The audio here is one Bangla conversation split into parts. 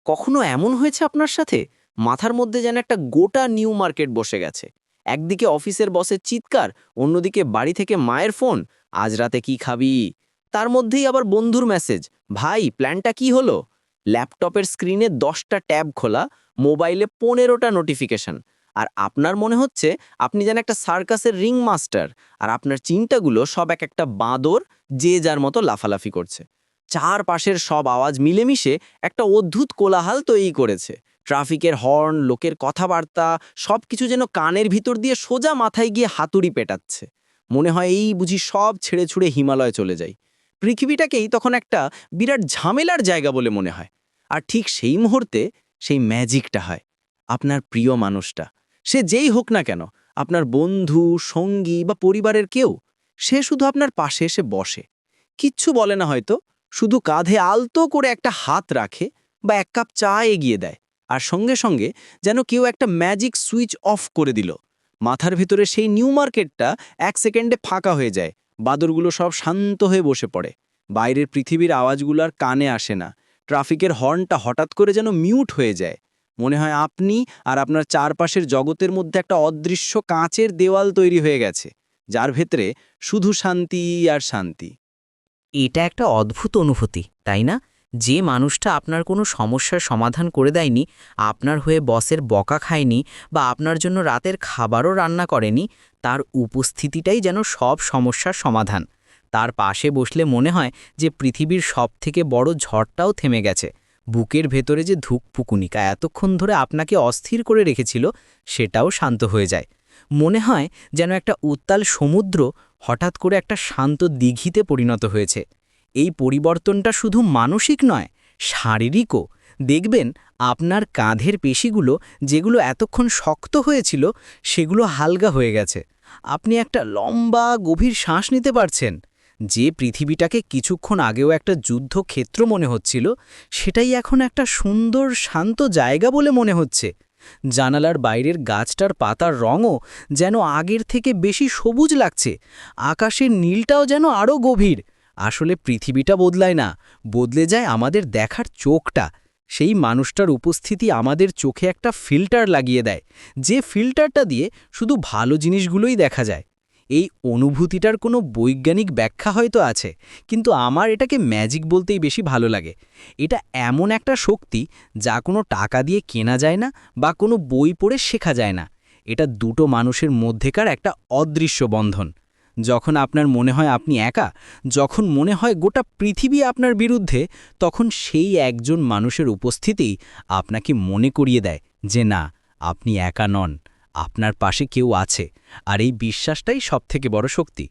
কখনো এমন হয়েছে আপনার সাথে মাথার মধ্যে যেন একটা গোটা নিউ মার্কেট বসে গেছে? একদিকে অফিসের বসের চিৎকার, অন্যদিকে বাড়ি থেকে মায়ের ফোন, আজ রাতে কি খাবি? তার মধ্যেই আবার বন্ধুর মেসেজ, ভাই প্ল্যানটা কি হলো? ল্যাপটপের স্ক্রিনে 10টা ট্যাব খোলা, মোবাইলে 15টা নোটিফিকেশন। আর আপনার মনে হচ্ছে আপনি যেন একটা সার্কাসের রিং মাস্টার, আর আপনার চিন্তাগুলো সব এক একটা বাঁদর, যে যার মতো লাফালাফি করছে। চারপাশের সব আওয়াজ মিলেমিশে একটা অদ্ভুত কোলাহল তৈরি করেছে। ট্রাফিকের হর্ন, লোকের কথাবার্তা, সবকিছু যেন কানের ভিতর দিয়ে সোজা মাথায় গিয়ে হাতুড়ি পেটাচ্ছে। মনে হয় এই বুঝি সব ছেড়ে ছুড়ে হিমালয়ে চলে যাই। পৃথিবীটাকেই তখন একটা বিরাট ঝামেলার জায়গা বলে মনে হয়। আর ঠিক সেই মুহূর্তে সেই ম্যাজিকটা হয়। আপনার প্রিয় মানুষটা, সে যেই হোক না কেন, আপনার বন্ধু, সঙ্গী বা পরিবারের কেউ, সে শুধু আপনার পাশে এসে বসে। কিচ্ছু বলে না হয়তো, শুধু কাঁধে আলতো করে একটা হাত রাখে বা এক কাপ চা এগিয়ে দেয়। আর সঙ্গে সঙ্গে যেন কেউ একটা ম্যাজিক সুইচ অফ করে দিল। মাথার ভিতরে সেই নিউ মার্কেটটা 1 সেকেন্ডে ফাঁকা হয়ে যায়। বাদরগুলো সব শান্ত হয়ে বসে পড়ে। বাইরের পৃথিবীর আওয়াজগুলো আর কানে আসে না। ট্রাফিকের হর্নটা হঠাৎ করে যেন মিউট হয়ে যায়। মনে হয় আপনি আর আপনার চারপাশের জগতের মধ্যে একটা অদৃশ্য কাঁচের দেওয়াল তৈরি হয়ে গেছে, যার ভেতরে শুধু শান্তি আর শান্তি। এটা একটা অদ্ভুত অনুভূতি, তাই না? যে মানুষটা আপনার কোনো সমস্যার সমাধান করে দেয়নি, আপনার হয়ে বসের বকা খায়নি বা আপনার জন্য রাতের খাবারও রান্না করেনি, তার উপস্থিতিটাই যেন সব সমস্যার সমাধান। তার পাশে বসলে মনে হয় যে পৃথিবীর সবথেকে বড় ঝড়টাও থেমে গেছে। বুকের ভেতরে যে ধুকপুকুনিকা এতক্ষণ ধরে আপনাকে অস্থির করে রেখেছিল, সেটাও শান্ত হয়ে যায়। মনে হয় যেন একটা উত্তাল সমুদ্র হঠাৎ করে একটা শান্ত দিঘিতে পরিণত হয়েছে। এই পরিবর্তনটা শুধু মানসিক নয়, শারীরিকও। দেখবেন আপনার কাঁধের পেশিগুলো, যেগুলো এতক্ষণ শক্ত হয়েছিল, সেগুলো হালকা হয়ে গেছে। আপনি একটা লম্বা গভীর শ্বাস নিতে পারছেন। যে পৃথিবীটাকে কিছুক্ষণ আগেও একটা যুদ্ধক্ষেত্র মনে হচ্ছিল, সেটাই এখন একটা সুন্দর শান্ত জায়গা বলে মনে হচ্ছে। জানালার বাইরের গাছটার পাতার রঙও যেন আগের থেকে বেশি সবুজ লাগছে। আকাশের নীলটাও যেন আরও গভীর। আসলে পৃথিবীটা বদলায় না, বদলে যায় আমাদের দেখার চোখটা। সেই মানুষটার উপস্থিতি আমাদের চোখে একটা ফিল্টার লাগিয়ে দেয়, যে ফিল্টারটা দিয়ে শুধু ভালো জিনিসগুলোই দেখা যায়। এই অনুভূতিটার কোনো বৈজ্ঞানিক ব্যাখ্যা হয়তো আছে, কিন্তু আমার এটাকে ম্যাজিক বলতেই বেশি ভালো লাগে। এটা এমন একটা শক্তি যা কোনো টাকা দিয়ে কেনা যায় না বা কোনো বই পড়ে শেখা যায় না। এটা দুটো মানুষের মধ্যেকার একটা অদৃশ্য বন্ধন। যখন আপনার মনে হয় আপনি একা, যখন মনে হয় গোটা পৃথিবী আপনার বিরুদ্ধে, তখন সেই একজন মানুষের উপস্থিতিই আপনাকে মনে করিয়ে দেয় যে না, আপনি একা নন, আপনার পাশে কেউ আছে। আর এই বিশ্বাসটাই সবথেকে বড় শক্তি।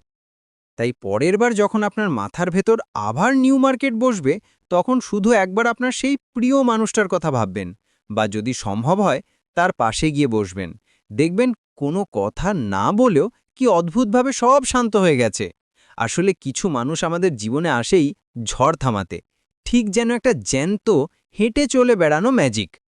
তাই পরের বার যখন আপনার মাথার ভেতর আবার নিউ মার্কেট বসবে, তখন শুধু একবার আপনার সেই প্রিয় মানুষটার কথা ভাববেন, বা যদি সম্ভব হয় তার পাশে গিয়ে বসবেন। দেখবেন কোনো কথা না বলেও কি অদ্ভুতভাবে সব শান্ত হয়ে গেছে। আসলে কিছু মানুষ আমাদের জীবনে আসেই ঝড় থামাতে, ঠিক যেন একটা জ্যান্ত হেঁটে চলে বেড়ানো ম্যাজিক।